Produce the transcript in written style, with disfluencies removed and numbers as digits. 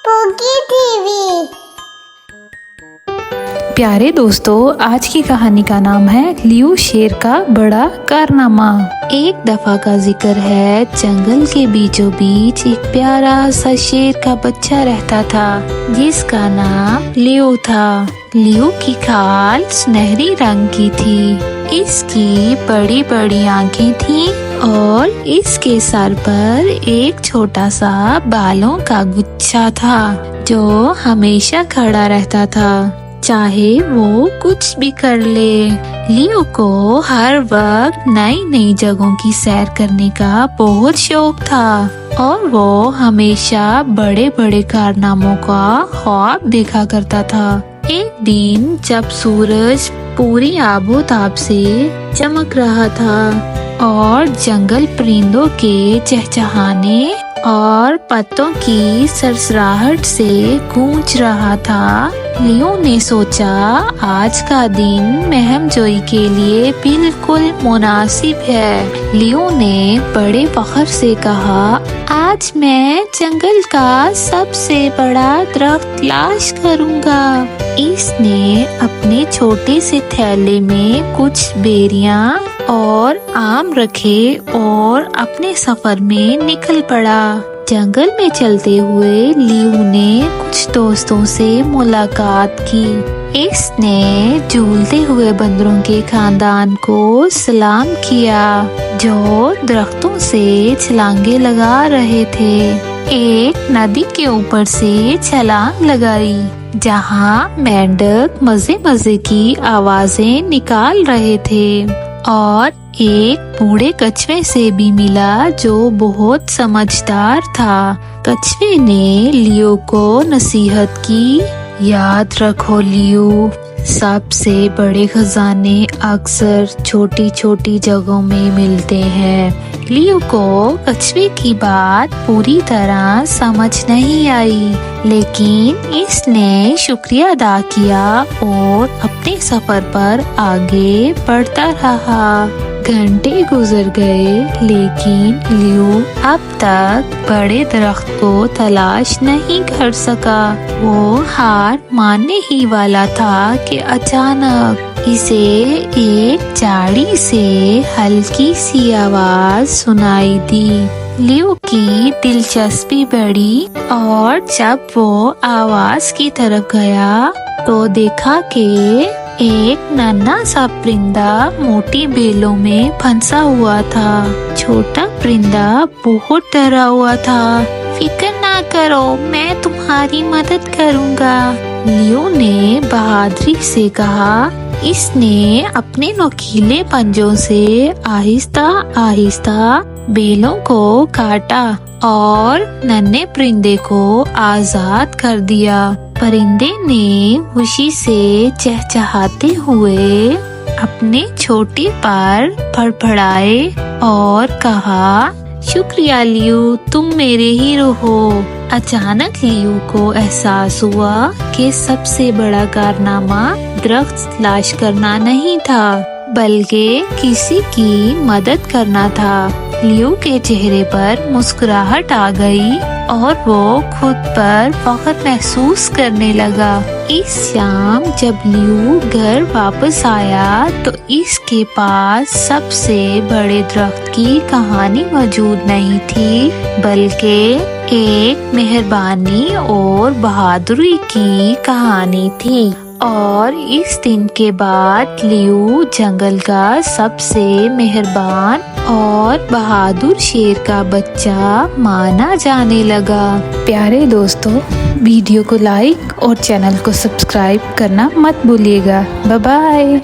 पोगी TV. प्यारे दोस्तों, आज की कहानी का नाम है लियो शेर का बड़ा कारनामा। एक दफा का जिक्र है, जंगल के बीचों बीच एक प्यारा सा शेर का बच्चा रहता था जिसका नाम लियो था। लियो की खाल सुनहरी रंग की थी, इसकी बड़ी बड़ी आंखें थीं और इसके सर पर एक छोटा सा बालों का गुच्छा था जो हमेशा खड़ा रहता था, चाहे वो कुछ भी कर ले। लियो को हर वक्त नई नई जगहों की सैर करने का बहुत शौक था और वो हमेशा बड़े बड़े कारनामों का ख्वाब देखा करता था। एक दिन जब सूरज पूरी आबोताब से चमक रहा था और जंगल परिंदों के चहचहाने और पत्तों की सरसराहट से गूंज रहा था, लियो ने सोचा आज का दिन महमजोई के लिए बिल्कुल मुनासिब है। लियो ने बड़े फख्र से कहा, आज मैं जंगल का सबसे बड़ा दरख्त तलाश करूंगा। इसने अपने छोटे से थैले में कुछ बेरियां और आम रखे और अपने सफर में निकल पड़ा। जंगल में चलते हुए लियो ने कुछ दोस्तों से मुलाकात की। इसने झूलते हुए बंदरों के खानदान को सलाम किया जो दरख्तों से छलांगे लगा रहे थे। एक नदी के ऊपर से छलांग लगाई जहाँ मेंढक मजे मजे की आवाजें निकाल रहे थे और एक बूढ़े कछुए से भी मिला जो बहुत समझदार था। कछुए ने लियो को नसीहत की, याद रखो लियो, सबसे बड़े खजाने अक्सर छोटी छोटी जगहों में मिलते हैं। लियो को कछुए की बात पूरी तरह समझ नहीं आई, लेकिन इसने शुक्रिया अदा किया और अपने सफर पर आगे बढ़ता रहा। घंटे गुजर गए लेकिन लियो अब तक बड़े दरख्त को तलाश नहीं कर सका। वो हार मानने ही वाला था कि अचानक इसे एक झाड़ी से हल्की सी आवाज सुनाई दी। लियो की दिलचस्पी बढ़ी और जब वो आवाज की तरफ गया तो देखा कि एक नन्हा सा परिंदा मोटी बेलों में फंसा हुआ था। छोटा परिंदा बहुत डरा हुआ था। फिक्र ना करो, मैं तुम्हारी मदद करूँगा, लियो ने बहादुरी से कहा। इसने अपने नुकीले पंजों से आहिस्ता आहिस्ता बेलों को काटा और नन्हे परिंदे को आजाद कर दिया। परिंदे ने खुशी से चहचहाते हुए अपने छोटे पर फड़फड़ाए और कहा, शुक्रिया लियो, तुम मेरे हीरो हो। अचानक लियो को एहसास हुआ कि सबसे बड़ा कारनामा दरख्त तलाश करना नहीं था बल्कि किसी की मदद करना था। लियो के चेहरे पर मुस्कुराहट आ गई और वो खुद पर फख्र महसूस करने लगा। इस शाम जब लियो घर वापस आया तो इसके पास सबसे बड़े दरख्त की कहानी मौजूद नहीं थी बल्कि एक मेहरबानी और बहादुरी की कहानी थी। और इस दिन के बाद लियो जंगल का सबसे मेहरबान और बहादुर शेर का बच्चा माना जाने लगा। प्यारे दोस्तों, वीडियो को लाइक और चैनल को सब्सक्राइब करना मत भूलिएगा। Bye bye.